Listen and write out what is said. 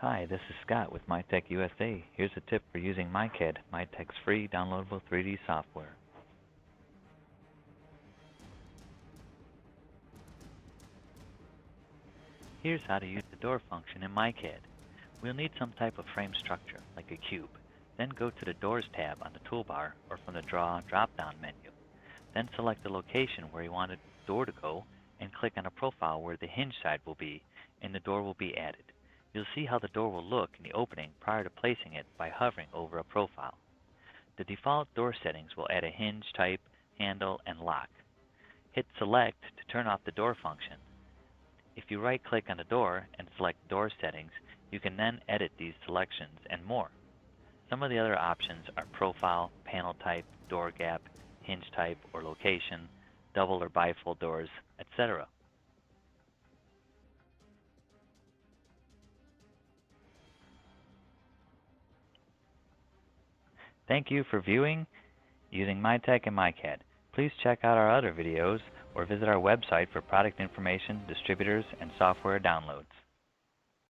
Hi, this is Scott with MayTec USA. Here's a tip for using MayCAD, MayTec's free downloadable 3D software. Here's how to use the door function in MayCAD. We'll need some type of frame structure, like a cube. Then go to the Doors tab on the toolbar or from the Draw drop-down menu. Then select the location where you want the door to go and click on a profile where the hinge side will be, and the door will be added. You'll see how the door will look in the opening prior to placing it by hovering over a profile. The default door settings will add a hinge type, handle, and lock. Hit Select to turn off the door function. If you right-click on the door and select Door Settings, you can then edit these selections and more. Some of the other options are Profile, Panel Type, Door Gap, Hinge Type or Location, Double or Bifold doors, etc. Thank you for viewing using MayTec and MayCAD. Please check out our other videos or visit our website for product information, distributors, and software downloads.